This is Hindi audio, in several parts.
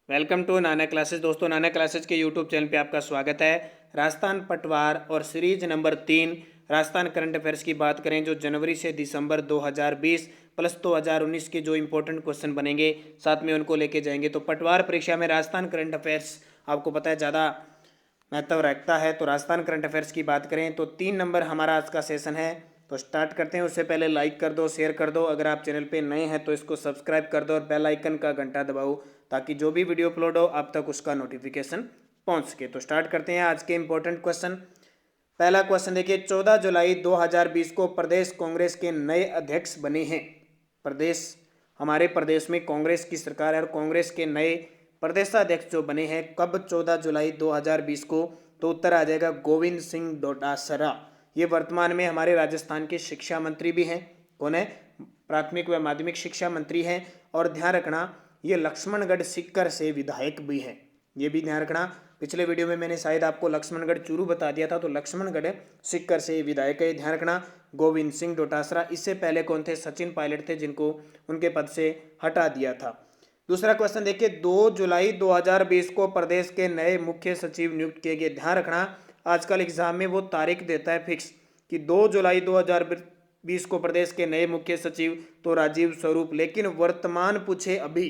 Welcome to Nana classes. दोस्तों, नाना क्लासेस के यूट्यूब चैनल पे आपका स्वागत है। राजस्थान पटवार और series number 3 Rajasthan current affairs की बात करें, जो जनवरी से दिसंबर 2020 प्लस 2019 के जो इंपॉर्टेंट क्वेश्चन बनेंगे साथ में उनको लेके जाएंगे। तो पटवार परीक्षा में राजस्थान करंट अफेयर्स आपको पता है ज़्यादा महत्व रखता है। तो राजस्थान करंट अफेयर्स की बात करें तो 3 नंबर हमारा आज का सेशन है। तो स्टार्ट करते हैं। उससे पहले लाइक कर दो, शेयर कर दो। अगर आप चैनल पे नए हैं तो इसको सब्सक्राइब कर दो और बेल आइकन का घंटा दबाओ ताकि जो भी वीडियो अपलोड हो आप तक उसका नोटिफिकेशन पहुंच सके। तो स्टार्ट करते हैं आज के इंपॉर्टेंट क्वेश्चन। पहला क्वेश्चन देखिए, 14 जुलाई 2020 को प्रदेश कांग्रेस के नए अध्यक्ष बने हैं। प्रदेश, हमारे प्रदेश में कांग्रेस की सरकार है और कांग्रेस के नए प्रदेशाध्यक्ष जो बने हैं कब? 14 जुलाई 2020 को। तो उत्तर आ जाएगा गोविंद सिंह डोटासरा। ये वर्तमान में हमारे राजस्थान के शिक्षा मंत्री भी हैं। कौन है? प्राथमिक व माध्यमिक शिक्षा मंत्री हैं। और ध्यान रखना, ये लक्ष्मणगढ़ सीकर से विधायक भी हैं। ये भी ध्यान रखना। पिछले वीडियो में मैंने शायद आपको लक्ष्मणगढ़ चूरू बता दिया था, तो लक्ष्मणगढ़ सीकर से विधायक है। ध्यान रखना, गोविंद सिंह डोटासरा। इससे पहले कौन थे? सचिन पायलट थे, जिनको उनके पद से हटा दिया था। दूसरा क्वेश्चन देखिए, 2 जुलाई 2020 को प्रदेश के नए मुख्य सचिव नियुक्त किए गए। ध्यान रखना, आजकल एग्जाम में वो तारीख देता है फिक्स कि 2 जुलाई 2020 को प्रदेश के नए मुख्य सचिव तो राजीव स्वरूप, लेकिन वर्तमान पूछे अभी,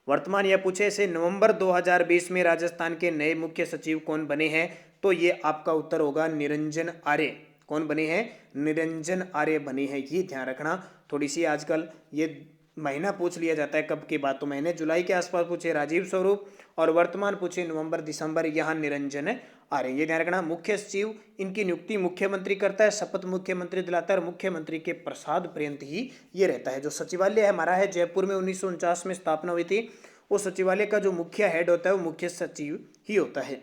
वर्तमान यह पूछे से नवंबर 2020 में राजस्थान के नए मुख्य सचिव कौन बने हैं? तो ये आपका उत्तर होगा निरंजन आर्य। कौन बने हैं? निरंजन आर्य बने हैं। ये ध्यान रखना। थोड़ी सी आजकल ये महीना पूछ लिया जाता है कब की बात, तो महीने जुलाई के आसपास पूछे राजीव स्वरूप और वर्तमान पूछे नवंबर दिसंबर, यहाँ निरंजन आर्य। ये ध्यान रखना। मुख्य सचिव, इनकी नियुक्ति मुख्यमंत्री करता है, शपथ मुख्यमंत्री दिलाता है और मुख्यमंत्री के प्रसाद पर्यंत ही ये रहता है। जो सचिवालय हमारा है जयपुर में 1949 में स्थापना हुई थी, वो सचिवालय का जो मुख्य हेड होता है वो मुख्य सचिव ही होता है।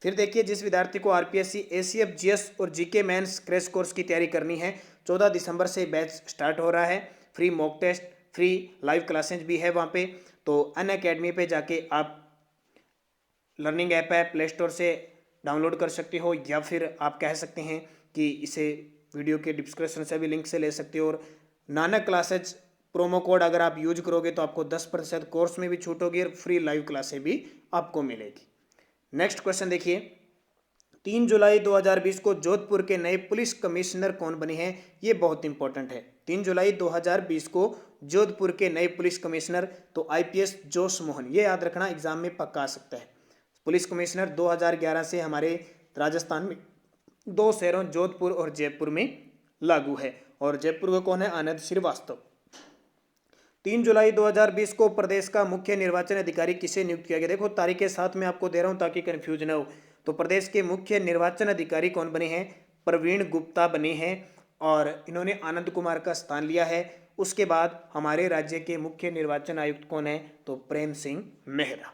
फिर देखिए, जिस विद्यार्थी को आरपीएससी, एसीएफ, जीएस और जीके मेंस क्रैश कोर्स की तैयारी करनी है, 14 दिसंबर से बैच स्टार्ट हो रहा है। Free mock test, free live classes भी है वहाँ पे। तो अनअकैडमी पे जाके आप लर्निंग ऐप है, प्ले स्टोर से डाउनलोड कर सकते हो, या फिर आप कह सकते हैं कि इसे वीडियो के डिस्क्रिप्शन से भी लिंक से ले सकते हो। और नानक क्लासेज प्रोमो कोड अगर आप यूज करोगे तो आपको 10% कोर्स में भी छूट होगी और फ्री लाइव क्लासेज भी आपको मिलेगी। नेक्स्ट क्वेश्चन देखिए, 3 जुलाई 2020 को जोधपुर के नए पुलिस कमिश्नर कौन बने हैं? ये बहुत इंपॉर्टेंट है। 3 जुलाई 2020 को जोधपुर के नए पुलिस कमिश्नर तो आईपीएस जोश मोहन। ये याद रखना, एग्जाम में पक्का आ सकता है। पुलिस कमिश्नर 2011 से हमारे राजस्थान में 2 शहरों जोधपुर और जयपुर में लागू है। और जयपुर का कौन है? आनंद श्रीवास्तव। 3 जुलाई 2020 को प्रदेश का मुख्य निर्वाचन अधिकारी किसे नियुक्त किया गया? देखो, तारीख के साथ में आपको दे रहा हूं ताकि कंफ्यूज ना हो। तो प्रदेश के मुख्य निर्वाचन अधिकारी कौन बने हैं? प्रवीण गुप्ता बने हैं और इन्होंने आनंद कुमार का स्थान लिया है। उसके बाद हमारे राज्य के मुख्य निर्वाचन आयुक्त कौन है? तो प्रेम सिंह मेहरा।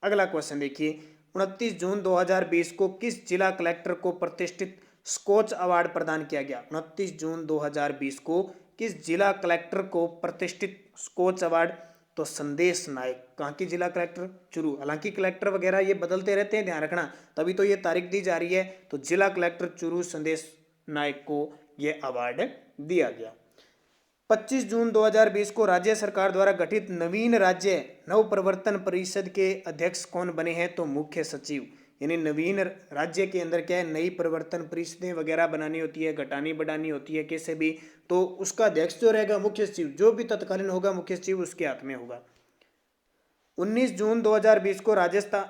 अगला क्वेश्चन देखिए, 29 जून 2020 को किस जिला कलेक्टर को प्रतिष्ठित स्कोच अवार्ड प्रदान किया गया? 29 जून 2020 को किस जिला कलेक्टर को प्रतिष्ठित स्कोच अवार्ड? तो संदेश नायक। कहाँ की जिला कलेक्टर? चूरू। हालांकि कलेक्टर वगैरह ये बदलते रहते हैं, ध्यान रखना, तभी तो ये तारीख दी जा रही है। तो जिला कलेक्टर चूरू संदेश नायक को ये अवार्ड दिया गया। 25 जून 2020 को राज्य सरकार द्वारा गठित नवीन राज्य नवप्रवर्तन परिषद के अध्यक्ष कौन बने हैं? तो मुख्य सचिव। यानी नवीन राज्य के अंदर क्या है, नई परिवर्तन परिषदें वगैरह बनानी होती है, घटानी बढ़ानी होती है कैसे भी, तो उसका अध्यक्ष जो रहेगा मुख्य सचिव, जो भी तत्कालीन होगा मुख्य सचिव उसके हाथ में होगा। 19 जून 2020 को राजस्थान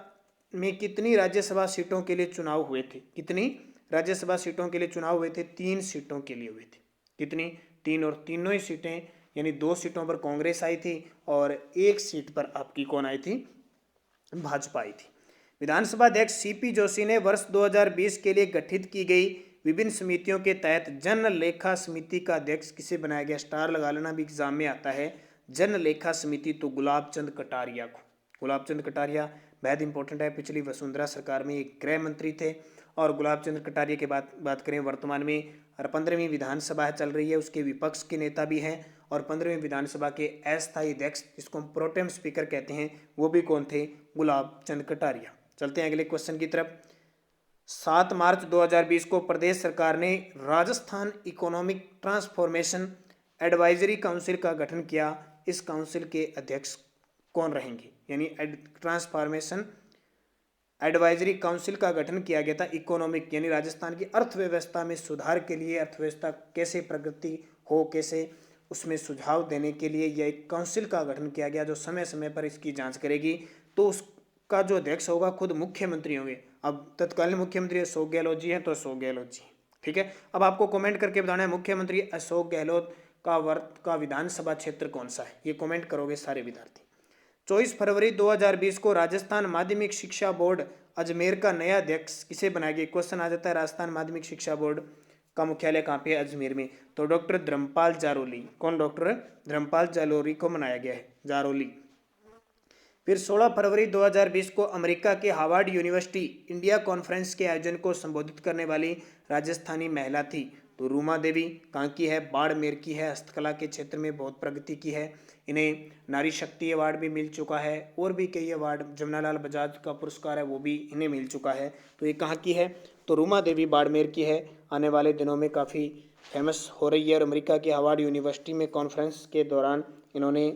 में कितनी राज्यसभा सीटों के लिए चुनाव हुए थे? कितनी राज्यसभा सीटों के लिए चुनाव हुए थे? 3 सीटों के लिए हुए थे। कितनी? 3। और तीनों ही सीटें, यानी 2 सीटों पर कांग्रेस आई थी और 1 सीट पर आपकी कौन आई थी? भाजपा आई थी। विधानसभा अध्यक्ष सीपी जोशी ने वर्ष 2020 के लिए गठित की गई विभिन्न समितियों के तहत जन लेखा समिति का अध्यक्ष किसे बनाया गया? स्टार लगा लेना, भी एग्जाम में आता है। जन लेखा समिति तो गुलाब चंद कटारिया को। गुलाब चंद कटारिया बेहद इंपॉर्टेंट है। पिछली वसुंधरा सरकार में एक गृह मंत्री थे। और गुलाब चंद कटारिया के बात करें, वर्तमान में 15वीं विधानसभा चल रही है, उसके विपक्ष के नेता भी हैं। और 15वीं विधानसभा के अस्थायी अध्यक्ष, जिसको हम प्रोटेम स्पीकर कहते हैं, वो भी कौन थे? गुलाब चंद कटारिया। चलते हैं अगले क्वेश्चन की तरफ। 7 मार्च 2020 को प्रदेश सरकार ने Rajasthan economic transformation advisory council का गठन किया। इस काउंसिल के अध्यक्ष कौन रहेंगे? यानी ट्रांसफॉर्मेशन एडवाइजरी काउंसिल का गठन किया गया था। इकोनॉमिक यानी राजस्थान की अर्थव्यवस्था में सुधार के लिए, अर्थव्यवस्था कैसे प्रगति हो, कैसे उसमें सुझाव देने के लिए यह एक काउंसिल का गठन किया गया जो समय समय पर इसकी जांच करेगी। तो उसका जो अध्यक्ष होगा खुद मुख्यमंत्री होंगे। अब तत्कालीन मुख्यमंत्री अशोक गहलोत जी हैं तो अशोक गहलोत जी, ठीक है। अब आपको कमेंट करके बताना है मुख्यमंत्री अशोक गहलोत का विधानसभा क्षेत्र कौन सा है, ये कमेंट करोगे सारे विद्यार्थी। 24 फरवरी 2020 को राजस्थान माध्यमिक शिक्षा बोर्ड अजमेर का नया अध्यक्ष किसे बनाया गया। क्वेश्चन आ जाता है राजस्थान माध्यमिक शिक्षा बोर्ड का मुख्यालय कहाँ पे है, अजमेर में। तो डॉक्टर धर्मपाल जारोली, कौन, डॉक्टर धर्मपाल जारोली को बनाया गया है, जारोली। फिर 16 फरवरी 2020 को अमेरिका के हार्वर्ड यूनिवर्सिटी इंडिया कॉन्फ्रेंस के आयोजन को संबोधित करने वाली राजस्थानी महिला थी। तो रूमा देवी कहाँ की है, बाड़मेर की है। हस्तकला के क्षेत्र में बहुत प्रगति की है। इन्हें नारी शक्ति अवार्ड भी मिल चुका है और भी कई अवार्ड, जमुनालाल बजाज का पुरस्कार है वो भी इन्हें मिल चुका है। तो ये कहाँ की है, तो रूमा देवी बाड़मेर की है। आने वाले दिनों में काफ़ी फेमस हो रही है और अमेरिका की हार्वर्ड यूनिवर्सिटी में कॉन्फ्रेंस के दौरान इन्होंने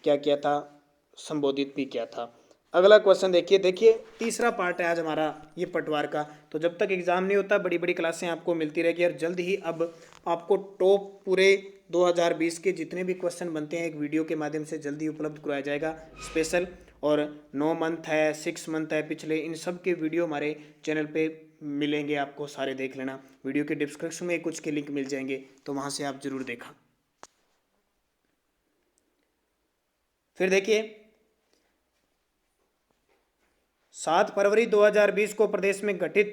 क्या किया था, संबोधित भी किया था। अगला क्वेश्चन देखिए तीसरा पार्ट है आज हमारा ये पटवार का। तो जब तक एग्जाम नहीं होता बड़ी बड़ी क्लासें आपको मिलती रहेगी और जल्द ही अब आपको टॉप पूरे 2020 के जितने भी क्वेश्चन बनते हैं एक वीडियो के माध्यम से जल्दी उपलब्ध कराया जाएगा स्पेशल। और 9 मंथ है, 6 मंथ है पिछले, इन सब के वीडियो हमारे चैनल पे मिलेंगे, आपको सारे देख लेना। वीडियो के डिस्क्रिप्शन में कुछ के लिंक मिल जाएंगे तो वहाँ से आप जरूर देखा। फिर देखिए 7 फरवरी 2020 को प्रदेश में गठित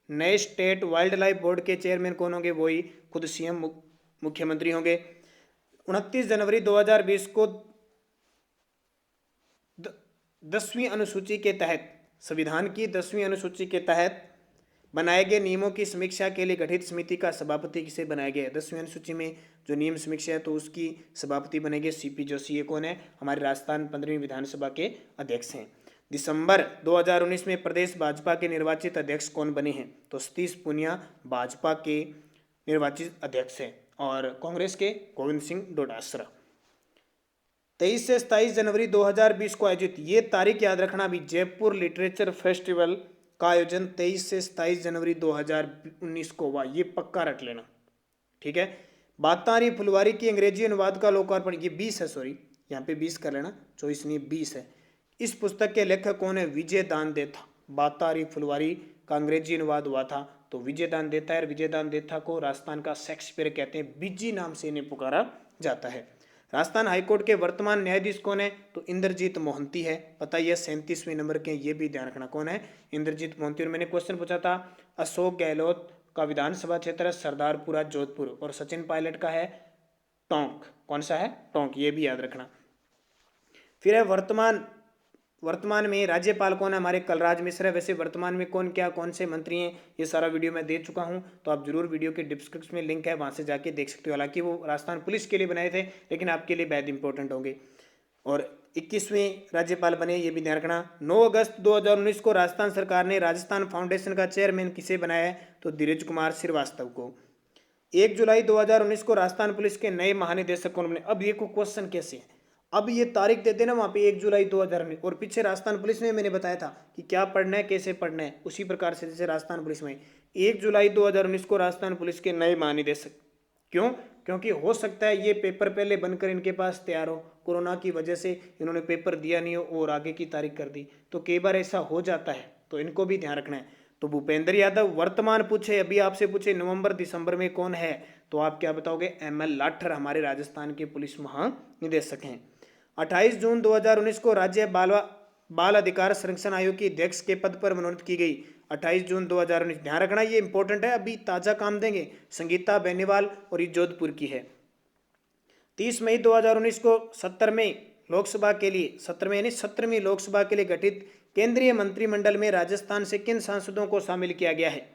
नए स्टेट वाइल्ड लाइफ बोर्ड के चेयरमैन कौन होंगे, वही खुद सीएम मुख्यमंत्री होंगे। 29 जनवरी 2020 को 10वीं अनुसूची के तहत, संविधान की 10वीं अनुसूची के तहत बनाए गए नियमों की समीक्षा के लिए गठित समिति का सभापति किसे बनाया गया है। 10वीं अनुसूची में जो नियम समीक्षा है तो उसकी सभापति बनेंगे सीपी जोशी। ये कौन है, हमारे राजस्थान 15वीं विधानसभा के अध्यक्ष हैं। दिसंबर 2019 में प्रदेश भाजपा के निर्वाचित अध्यक्ष कौन बने हैं, तो सतीश पूनिया भाजपा के निर्वाचित अध्यक्ष हैं और कांग्रेस के गोविंद सिंह डोटासरा। 23 से 27 जनवरी 2020 को आयोजित, ये तारीख याद रखना भी, जयपुर लिटरेचर फेस्टिवल का आयोजन 23 से 27 जनवरी 2019 को हुआ, ये पक्का रख लेना, ठीक है। बातारी फुलवारी की अंग्रेजी अनुवाद का लोकार्पण, ये 20 है, सॉरी यहाँ पे 20 कर लेना, 24 नहीं 20 है। इस पुस्तक के लेखक कौन है, विजय दान देथा। बातारी फुलवारी का अंग्रेजी अनुवाद हुआ था तो विजय दान देथा है। विजय दान देथा को राजस्थान का शेक्सपियर कहते हैं, बिज्जी नाम से इन्हें पुकारा जाता है। राजस्थान हाईकोर्ट के वर्तमान न्यायाधीश कौन है, तो इंद्रजीत मोहंती है। पता ही है 37वें नंबर के, ये भी ध्यान रखना कौन है, इंद्रजीत मोहंती। और मैंने क्वेश्चन पूछा था अशोक गहलोत का विधानसभा क्षेत्र है सरदारपुरा जोधपुर और सचिन पायलट का है टोंक, कौन सा है, टोंक, ये भी याद रखना। फिर है वर्तमान में राज्यपाल कौन है, हमारे कलराज मिश्र है। वैसे वर्तमान में कौन से मंत्री हैं ये सारा वीडियो मैं दे चुका हूं, तो आप जरूर वीडियो के डिस्क्रिप्शन में लिंक है वहां से जाके देख सकते हो। हालांकि वो राजस्थान पुलिस के लिए बनाए थे लेकिन आपके लिए बेहद इंपॉर्टेंट होंगे। और 21वें राज्यपाल बने, ये भी ध्यान रखना। 9 अगस्त 2019 को राजस्थान सरकार ने राजस्थान फाउंडेशन का चेयरमैन किसे बनाया है, तो धीरज कुमार श्रीवास्तव को। 1 जुलाई 2019 को राजस्थान पुलिस के नए महानिदेशक कौन बने। अब ये को क्वेश्चन कैसे है, अब ये तारीख देते ना वहाँ पे 1 जुलाई 2019, और पीछे राजस्थान पुलिस में मैंने बताया था कि क्या पढ़ना है कैसे पढ़ना है, उसी प्रकार से जैसे राजस्थान पुलिस में 1 जुलाई 2019 को राजस्थान पुलिस के नए महानिदेशक। क्यों, क्योंकि हो सकता है ये पेपर पहले बनकर इनके पास तैयार हो, कोरोना की वजह से इन्होंने पेपर दिया नहीं हो और आगे की तारीख कर दी, तो कई बार ऐसा हो जाता है, तो इनको भी ध्यान रखना है। तो भूपेंद्र यादव वर्तमान पूछे, अभी आपसे पूछे नवंबर दिसंबर में कौन है, तो आप क्या बताओगे, ML लाठर हमारे राजस्थान के पुलिस महानिदेशक हैं। 28 जून 2019 को राज्य बाल अधिकार संरक्षण आयोग की अध्यक्ष के पद पर मनोनीत की गई। 28 जून 2019, ध्यान रखना ये इंपॉर्टेंट है, अभी ताजा काम देंगे। संगीता बेनीवाल और ये जोधपुर की है। 30 मई 2019 को 17वीं लोकसभा के लिए 17वीं लोकसभा के लिए गठित केंद्रीय मंत्रिमंडल में राजस्थान से किन सांसदों को शामिल किया गया है,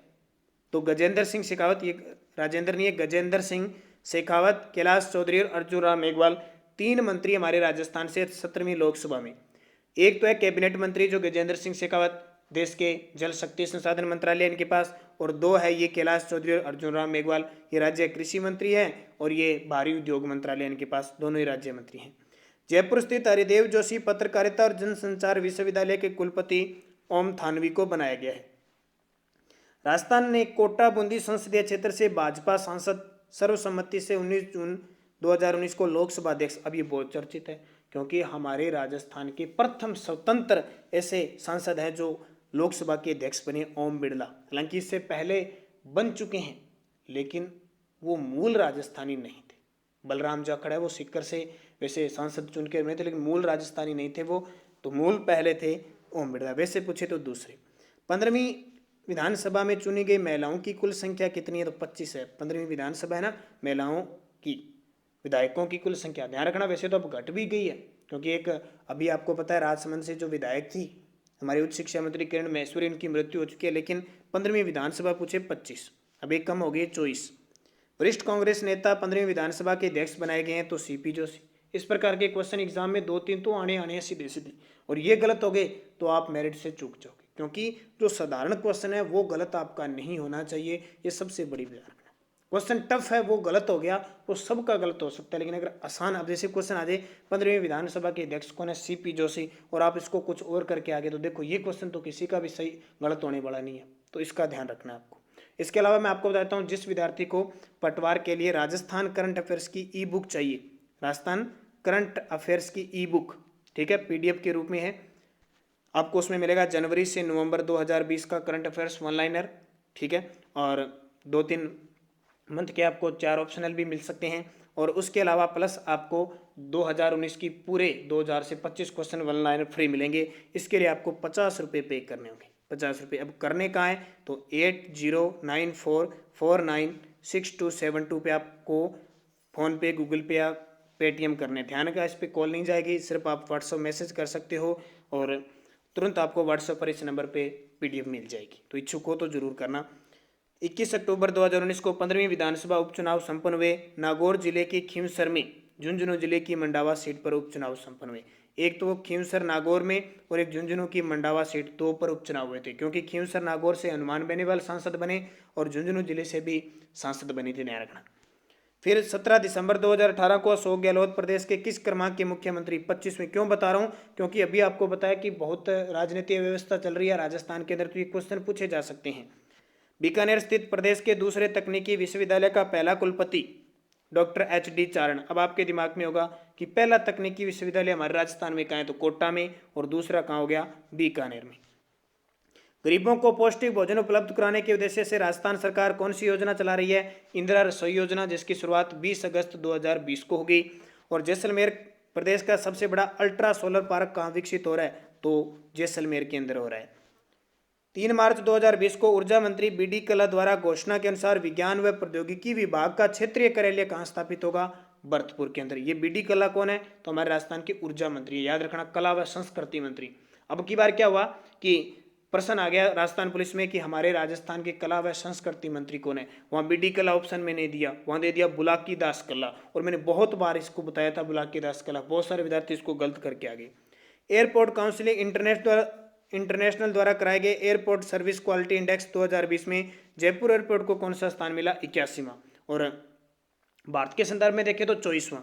तो गजेंद्र सिंह शेखावत, ये राजेंद्र नहीं है, गजेंद्र सिंह शेखावत, कैलाश चौधरी और अर्जुन राम मेघवाल, 3 मंत्री हमारे राजस्थान से 17वीं लोकसभा में। एक तो है कैबिनेट मंत्री जो गजेंद्र सिंह शेखावत, देश के जल शक्ति संसाधन मंत्रालय इनके पास, और 2 है ये कैलाश चौधरी और अर्जुन राम मेघवाल, ये राज्य कृषि मंत्री हैं और ये भारी उद्योग मंत्रालय इनके पास, दोनों ही राज्य मंत्री हैं। जयपुर स्थित हरिदेव जोशी पत्रकारिता और जनसंचार विश्वविद्यालय के कुलपति ओम थानवी को बनाया गया है। राजस्थान ने कोटा बूंदी संसदीय क्षेत्र से भाजपा सांसद सर्वसम्मति से 19 जून 2019 को लोकसभा अध्यक्ष। अब ये बहुत चर्चित है क्योंकि हमारे राजस्थान के प्रथम स्वतंत्र ऐसे सांसद हैं जो लोकसभा के अध्यक्ष बने, ओम बिरला। हालांकि इससे पहले बन चुके हैं लेकिन वो मूल राजस्थानी नहीं थे। बलराम जाखड़ है वो सीकर से वैसे सांसद चुन के बने थे लेकिन मूल राजस्थानी नहीं थे वो, तो मूल पहले थे ओम बिरला। वैसे पूछे तो दूसरे। 15वीं विधानसभा में चुनी गई महिलाओं की कुल संख्या कितनी है? तो 25 है। 15वीं विधानसभा है ना, महिलाओं की विधायकों की कुल संख्या ध्यान रखना। वैसे तो अब घट भी गई है क्योंकि एक अभी आपको पता है राजसमंद से जो विधायक थी हमारी उच्च शिक्षा मंत्री किरण माहेश्वरी, इनकी मृत्यु हो चुकी है, लेकिन 15वीं विधानसभा पूछे 25, अब एक कम हो गई 24। वरिष्ठ कांग्रेस नेता 15वीं विधानसभा के अध्यक्ष बनाए गए हैं तो सीपी जोशी। इस प्रकार के क्वेश्चन एग्जाम में 2-3 तो आने हैं सीधे सीधे, और ये गलत हो गए तो आप मेरिट से चूक जाओगे क्योंकि जो साधारण क्वेश्चन है वो गलत आपका नहीं होना चाहिए, ये सबसे बड़ी बात। क्वेश्चन टफ है वो गलत हो गया, वो सबका गलत हो सकता है, लेकिन अगर आसान अब जैसे क्वेश्चन आ जाए 15वीं विधानसभा के अध्यक्ष कौन है? सीपी जोशी, और आप इसको कुछ और करके आगे तो देखो ये क्वेश्चन तो किसी का भी सही गलत होने वाला नहीं है, तो इसका ध्यान रखना है आपको। इसके अलावा मैं आपको बताता हूँ जिस विद्यार्थी को पटवार के लिए राजस्थान करंट अफेयर्स की ई बुक चाहिए, राजस्थान करंट अफेयर्स की ई बुक, ठीक है, PDF के रूप में है, आपको उसमें मिलेगा जनवरी से नवंबर 2020 का करंट अफेयर्स वन लाइनर, ठीक है, और 2-3 मंथ के आपको 4 ऑप्शनल भी मिल सकते हैं, और उसके अलावा प्लस आपको 2019 की पूरे 2000 से 25 क्वेश्चन वन लाइनर फ्री मिलेंगे। इसके लिए आपको 50 रुपये पे करने होंगे, 50 रुपये। अब करने का है तो 8094496272 पे आपको फ़ोनपे, गूगल पे या पेटीएम करने। ध्यान का इस पर कॉल नहीं जाएगी, सिर्फ आप व्हाट्सअप मैसेज कर सकते हो और तुरंत आपको व्हाट्सएप पर इस नंबर पे PDF मिल जाएगी। तो इच्छुक हो तो जरूर करना। 21 अक्टूबर 2019 को 15वीं विधानसभा उपचुनाव संपन्न हुए। नागौर जिले के खींवसर में झुंझुनू जिले की मंडावा सीट पर उपचुनाव संपन्न हुए। एक तो खींवसर नागौर में और एक झुंझुनू की मंडावा सीट 2 पर उपचुनाव हुए थे, क्योंकि खींवसर नागौर से हनुमान बेनीवाल सांसद बने और झुंझुनू जिले से भी सांसद बने थे, ध्यान रखना। फिर 17 दिसंबर 2018 को अशोक गहलोत प्रदेश के किस क्रमांक के मुख्यमंत्री? 25वें। क्यों बता रहा हूँ? क्योंकि अभी आपको बताया कि बहुत राजनीतिक व्यवस्था चल रही है राजस्थान के अंदर, तो ये क्वेश्चन पूछे जा सकते हैं। बीकानेर स्थित प्रदेश के दूसरे तकनीकी विश्वविद्यालय का पहला कुलपति डॉक्टर HD चारण। अब आपके दिमाग में होगा कि पहला तकनीकी विश्वविद्यालय हमारे राजस्थान में कहाँ है? तो कोटा में, और दूसरा कहाँ हो गया? बीकानेर में। गरीबों को पौष्टिक भोजन उपलब्ध कराने के उद्देश्य से राजस्थान सरकार कौन सी योजना चला रही है? इंदिरा रसोई योजना, जिसकी शुरुआत 20 अगस्त 2020 को होगी। और जैसलमेर प्रदेश का सबसे बड़ा अल्ट्रा सोलर पार्क कहाँ विकसित हो रहा है? तो जैसलमेर के अंदर हो रहा है। 3 मार्च 2020 को ऊर्जा मंत्री BD कल्ला द्वारा घोषणा के अनुसार विज्ञान व प्रौद्योगिकी विभाग का क्षेत्रीय कार्यालय कहाँ स्थापित होगा? भरतपुर के अंदर। ये BD कल्ला कौन है? तो हमारे राजस्थान के ऊर्जा मंत्री, याद रखना, कला व संस्कृति मंत्री। अब की बार क्या हुआ कि प्रश्न आ गया राजस्थान पुलिस में कि हमारे राजस्थान के कला व संस्कृति मंत्री कौन है? वहाँ BD कल्ला ऑप्शन में नहीं दिया, वहाँ दे दिया बुलाकी दास कल्ला, और मैंने बहुत बार इसको बताया था बुलाकी दास कल्ला, बहुत सारे विद्यार्थी इसको गलत करके आ गए। एयरपोर्ट काउंसिलिंग इंटरनेशनल द्वारा कराए गए एयरपोर्ट सर्विस क्वालिटी इंडेक्स 2020 में जयपुर एयरपोर्ट को कौन सा स्थान मिला? 81वां। और भारत के संदर्भ में देखें तो 24वां।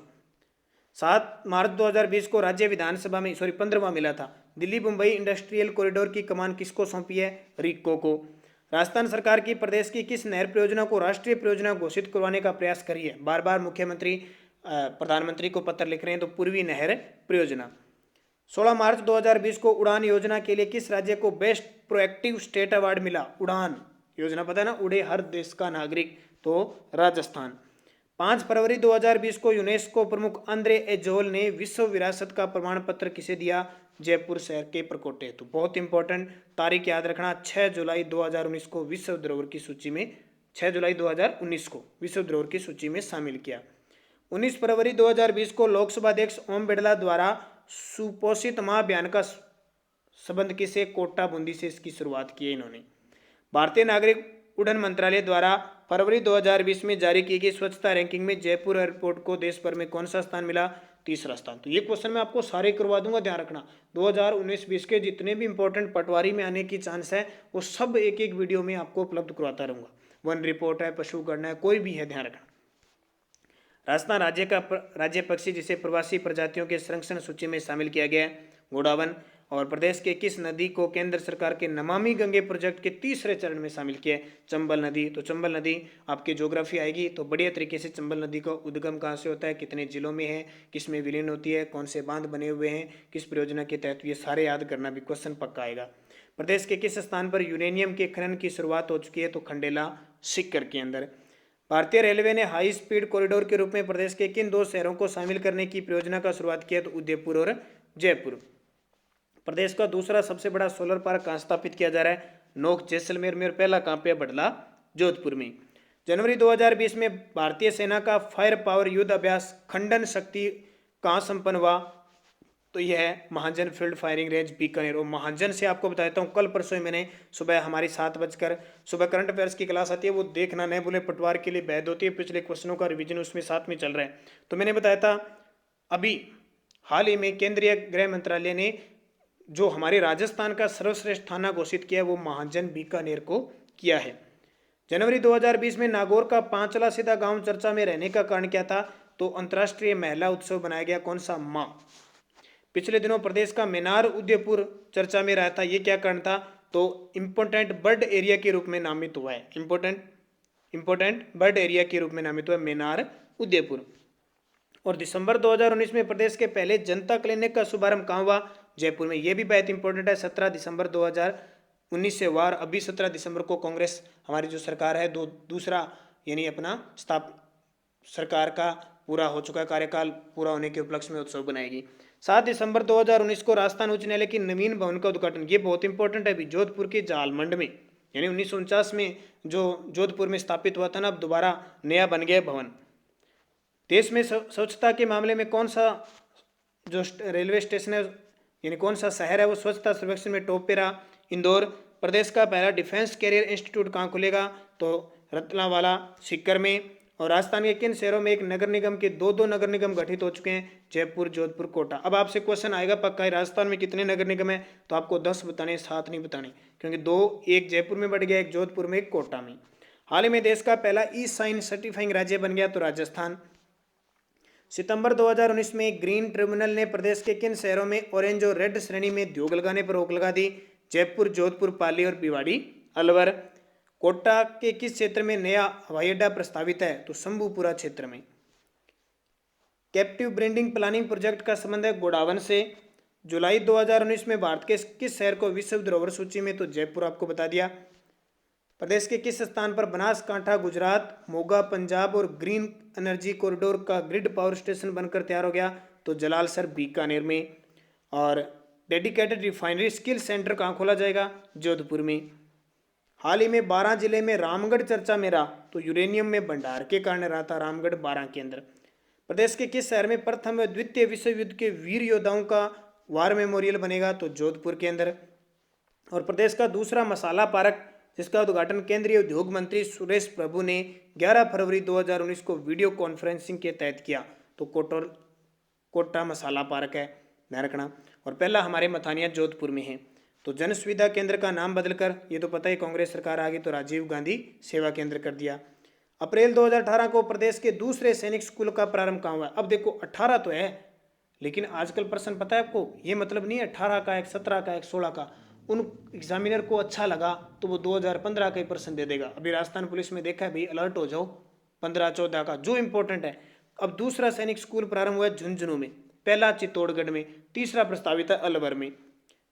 7 मार्च 2020 को राज्य विधानसभा में 15वां मिला था। दिल्ली मुंबई इंडस्ट्रियल कॉरिडोर की कमान किसको सौंपी है? रिको को। राजस्थान सरकार की प्रदेश की किस नहर परियोजना को राष्ट्रीय परियोजना घोषित करवाने का प्रयास करी है? बार बार मुख्यमंत्री प्रधानमंत्री को पत्र लिख रहे हैं, तो पूर्वी नहर परियोजना। 16 मार्च 2020 को उड़ान योजना के लिए किस राज्य को बेस्ट प्रोएक्टिव स्टेट अवार्ड मिला? उड़ान योजना पता है ना, उड़े हर देश का नागरिक, तो राजस्थान। 5 फरवरी 2020 को यूनेस्को प्रमुख अंद्रे एजोल ने विश्व विरासत का प्रमाण पत्र किसे दिया? जयपुर शहर के प्रकोटे। तो बहुत इंपॉर्टेंट तारीख याद रखना, 6 जुलाई 2019 को विश्व धरोहर की सूची में, 6 जुलाई 2019 को विश्व धरोहर की सूची में शामिल किया। 19 फरवरी 2020 को लोकसभा अध्यक्ष ओम बिरला द्वारा सुपोषित माह अभियान का संबंध किसे? कोटा बूंदी से इसकी शुरुआत की है इन्होंने। भारतीय नागरिक उड्डयन मंत्रालय द्वारा फरवरी 2020 में जारी की गई स्वच्छता रैंकिंग में जयपुर एयरपोर्ट को देश भर में कौन सा स्थान मिला? 3रा स्थान। तो ये क्वेश्चन मैं आपको सारे करवा दूंगा, ध्यान रखना। 2019-20 के जितने भी इंपॉर्टेंट पटवारी में आने की चांस है वो सब एक एक वीडियो में आपको उपलब्ध करवाता रहूंगा। वन रिपोर्ट है, पशु गणना है, कोई भी है, ध्यान रखना। राजस्थान राज्य पक्षी जिसे प्रवासी प्रजातियों के संरक्षण सूची में शामिल किया गया है गोडावन। और प्रदेश के किस नदी को केंद्र सरकार के नमामि गंगे प्रोजेक्ट के तीसरे चरण में शामिल किया है? चंबल नदी। तो चंबल नदी आपकी ज्योग्राफी आएगी तो बढ़िया तरीके से चंबल नदी का उद्गम कहाँ से होता है, कितने जिलों में है, किस में विलीन होती है, कौन से बांध बने हुए हैं, किस परियोजना के तहत, ये सारे याद करना भी क्वेश्चन पक्का आएगा। प्रदेश के किस स्थान पर यूरेनियम के खनन की शुरुआत हो चुकी है? तो खंडेला सीकर के अंदर। भारतीय रेलवे ने हाई स्पीड कॉरिडोर के रूप में प्रदेश के किन दो शहरों को शामिल करने की परियोजना का शुरुआत किया? तो उदयपुर और जयपुर। प्रदेश का दूसरा सबसे बड़ा सोलर पार्क कहाँ स्थापित किया जा रहा है? नोक जैसलमेर में, और पहला कहाँ पे? बडला जोधपुर में। जनवरी 2020 में भारतीय सेना का फायर पावर युद्ध अभ्यास खंडन शक्ति कहाँ संपन्न हुआ? तो यह है महाजन फील्ड फायरिंग रेंज बीकानेर। और महाजन से आपको बता देता हूँ, कल परसों मैंने सुबह हमारी 7 बजकर सुबह करंट अफेयर्स की क्लास आती है, वो देखना नहीं बोले, पटवार के लिए बेहद होती है, पिछले क्वेश्चनों का रिवीजन उसमें साथ में चल रहा है। तो मैंने बताया था अभी हाल ही में केंद्रीय गृह मंत्रालय ने जो हमारे राजस्थान का सर्वश्रेष्ठ थाना घोषित किया है वो महाजन बीकानेर को किया है। जनवरी 2020 में नागौर का पांचला सीधा गांव चर्चा में रहने का कारण क्या था? तो अंतर्राष्ट्रीय महिला उत्सव बनाया गया। कौन सा? मां। पिछले दिनों प्रदेश का मेनार उदयपुर चर्चा में रहा था, ये क्या कारण था? तो इंपोर्टेंट बर्ड एरिया के रूप में नामित हुआ है। इंपोर्टेंट बर्ड एरिया के रूप में नामित हुआ है मेनार उदयपुर। और दिसंबर 2019 में प्रदेश के पहले जनता क्लिनिक का शुभारंभ कहाँ हुआ? जयपुर में। यह भी बहुत इंपॉर्टेंट है। 17 दिसंबर 2019 से हुआ। अभी 17 दिसंबर को कांग्रेस हमारी जो सरकार है दूसरा यानी अपना सरकार का पूरा हो चुका कार्यकाल पूरा होने के उपलक्ष्य में उत्सव बनाएगी। 7 दिसंबर 2019 को राजस्थान उच्च न्यायालय की नवीन भवन का उद्घाटन। ये बहुत इंपॉर्टेंट है अभी जोधपुर के जालमंड में, यानी 1949 में जो जोधपुर में स्थापित हुआ था ना, अब दोबारा नया बन गया भवन। देश में स्वच्छता के मामले में कौन सा जो रेलवे स्टेशन है यानी कौन सा शहर है वो स्वच्छता सर्वेक्षण में टॉप पे रहा? इंदौर। प्रदेश का पहला डिफेंस कैरियर इंस्टीट्यूट कहाँ खुलेगा? तो रतलावाला सीकर में। और राजस्थान के किन शहरों में एक नगर निगम के दो नगर निगम गठित हो चुके हैं? जयपुर, जोधपुर, कोटा। अब आपसे क्वेश्चन आएगा पक्का है, राजस्थान में कितने नगर निगम है? तो आपको 10 बताने, 7 नहीं बताने, क्योंकि 2, एक जयपुर में बढ़ गया, एक जोधपुर में, एक कोटा में। हाल ही में देश का पहला ई साइन सर्टिफाइंग राज्य बन गया तो राजस्थान। सितंबर 2019 में ग्रीन ट्रिब्यूनल ने प्रदेश के किन शहरों में ऑरेंज और रेड श्रेणी में उद्योग लगाने पर रोक लगा दी? जयपुर, जोधपुर, पाली और भिवाड़ी, अलवर। कोटा के किस क्षेत्र में नया हवाई अड्डा प्रस्तावित है? तो शंभूपुरा क्षेत्र में। कैप्टिव ब्रीडिंग प्लानिंग प्रोजेक्ट का संबंध है गोडावन से। जुलाई 2019 में भारत के किस शहर को विश्व धरोहर सूची में? तो जयपुर आपको बता दिया। प्रदेश के किस स्थान पर बनासकांठा गुजरात, मोगा पंजाब और ग्रीन एनर्जी कॉरिडोर का ग्रिड पावर स्टेशन बनकर तैयार हो गया? तो जलालसर बीकानेर में। और डेडिकेटेड रिफाइनरी स्किल सेंटर कहाँ खोला जाएगा? जोधपुर में। हाल ही में 12 जिले में रामगढ़ चर्चा में रहा तो यूरेनियम में भंडार के कारण रहा था रामगढ़ 12 के अंदर। प्रदेश के किस शहर में प्रथम व द्वितीय विश्व युद्ध के वीर योद्धाओं का वार मेमोरियल बनेगा? तो जोधपुर के अंदर। और प्रदेश का दूसरा मसाला पार्क जिसका उद्घाटन केंद्रीय उद्योग मंत्री सुरेश प्रभु ने 11 फरवरी 2019 को वीडियो कॉन्फ्रेंसिंग के तहत किया तो कोटा मसाला पार्क है, ध्यान रखना। और पहला हमारे मथानिया जोधपुर में है। तो जन सुविधा केंद्र का नाम बदलकर, ये तो पता ही कांग्रेस सरकार आ गई तो राजीव गांधी सेवा केंद्र कर दिया। अप्रैल 2018 को प्रदेश के दूसरे सैनिक स्कूल का प्रारंभ कहाँ हुआ? अब देखो 18 तो है, लेकिन आजकल प्रश्न पता है आपको, ये मतलब नहीं है 18 का, एक 17 का, एक 16 का। उन एग्जामिनर को अच्छा लगा तो वो 2015 का ही प्रश्न दे देगा। अभी राजस्थान पुलिस में देखा है भाई, अलर्ट हो जाओ 15-14 का जो इंपॉर्टेंट है। अब दूसरा सैनिक स्कूल प्रारंभ हुआ है झुंझुनू में, पहला चित्तौड़गढ़ में, तीसरा प्रस्तावित है अलवर में।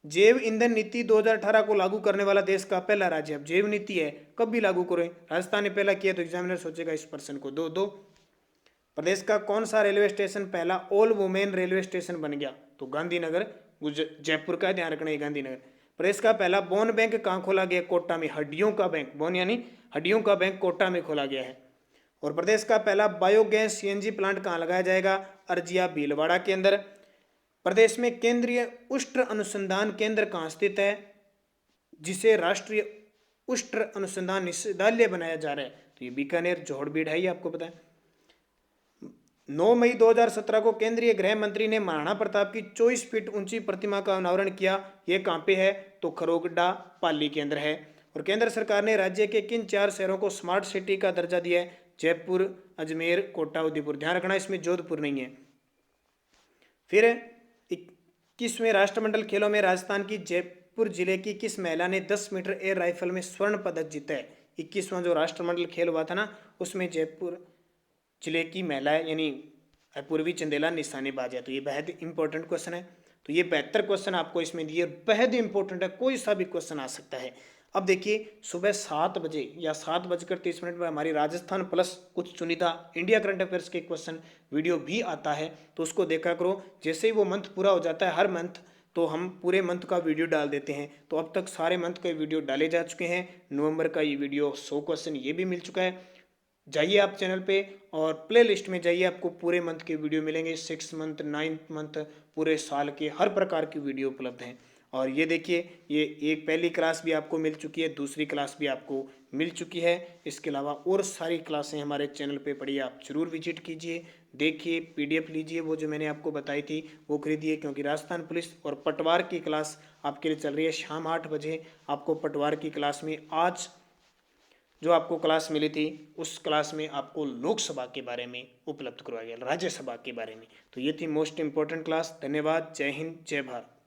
जैव ईंधन नीति 2018 को लागू करने वाला देश का पहला राज्य। अब जैव नीति है, कब भी लागू करें, राजस्थान ने पहला किया तो एग्जामिनर सोचेगा इस प्रश्न को। 2-2। प्रदेश का कौन सा रेलवे स्टेशन पहला ऑल वुमेन रेलवे स्टेशन बन गया? तो गांधीनगर, जयपुर का, ध्यान रखना है गांधीनगर। प्रदेश का पहला बोन बैंक कहाँ खोला गया? कोटा में। हड्डियों का बैंक, बोन यानी हड्डियों का बैंक कोटा में खोला गया है। और प्रदेश का पहला बायोगैस सीएनजी प्लांट कहाँ लगाया जाएगा? अर्जिया भीलवाड़ा के अंदर। प्रदेश में केंद्रीय उष्ण अनुसंधान केंद्र कहाँ स्थित है जिसे राष्ट्रीय उष्ण अनुसंधान निदेशालय बनाया जा रहा है? तो ये बीकानेर जोहड़बीड़ है, ये आपको पता है। 9 मई 2017 को केंद्रीय गृह मंत्री ने महाराणा प्रताप की 24 फीट ऊंची प्रतिमा का अनावरण किया। ये कहाँ पे है? तो खरोगड्डा पाली के अंदर है। और केंद्र सरकार ने राज्य के किन 4 शहरों को स्मार्ट सिटी का दर्जा दिया है? जयपुर, अजमेर, कोटा, उदयपुर। ध्यान रखना इसमें जोधपुर नहीं है। फिर 21वें राष्ट्रमंडल खेलों में राजस्थान की जयपुर जिले की किस महिला ने 10 मीटर एयर राइफल में स्वर्ण पदक जीता है? 21वां जो राष्ट्रमंडल खेल हुआ था ना, उसमें जयपुर जिले की महिला यानी पूर्वी चंदेला निशानेबाज है। तो ये बेहद इंपॉर्टेंट क्वेश्चन है। तो ये 72 क्वेश्चन आपको इसमें दिए, बेहद इंपॉर्टेंट है, कोई सा भी क्वेश्चन आ सकता है। अब देखिए सुबह 7 बजे या 7:30 पर हमारी राजस्थान प्लस कुछ चुनिंदा इंडिया करंट अफेयर्स के क्वेश्चन वीडियो भी आता है, तो उसको देखा करो। जैसे ही वो मंथ पूरा हो जाता है, हर मंथ, तो हम पूरे मंथ का वीडियो डाल देते हैं। तो अब तक सारे मंथ के वीडियो डाले जा चुके हैं। नवंबर का ये वीडियो 100 क्वेश्चन ये भी मिल चुका है। जाइए आप चैनल पे और प्ले लिस्ट में जाइए, आपको पूरे मंथ के वीडियो मिलेंगे। 6 मंथ, 9 मंथ, पूरे साल के हर प्रकार की वीडियो उपलब्ध हैं। और ये देखिए, ये एक पहली क्लास भी आपको मिल चुकी है, दूसरी क्लास भी आपको मिल चुकी है। इसके अलावा और सारी क्लासें हमारे चैनल पे पड़ी है, आप जरूर विजिट कीजिए, देखिए, PDF लीजिए, वो जो मैंने आपको बताई थी वो खरीदिए। क्योंकि राजस्थान पुलिस और पटवार की क्लास आपके लिए चल रही है शाम 8 बजे। आपको पटवार की क्लास में आज जो आपको क्लास मिली थी, उस क्लास में आपको लोकसभा के बारे में उपलब्ध करवाया गया, राज्यसभा के बारे में। तो ये थी मोस्ट इंपॉर्टेंट क्लास। धन्यवाद। जय हिंद, जय भारत।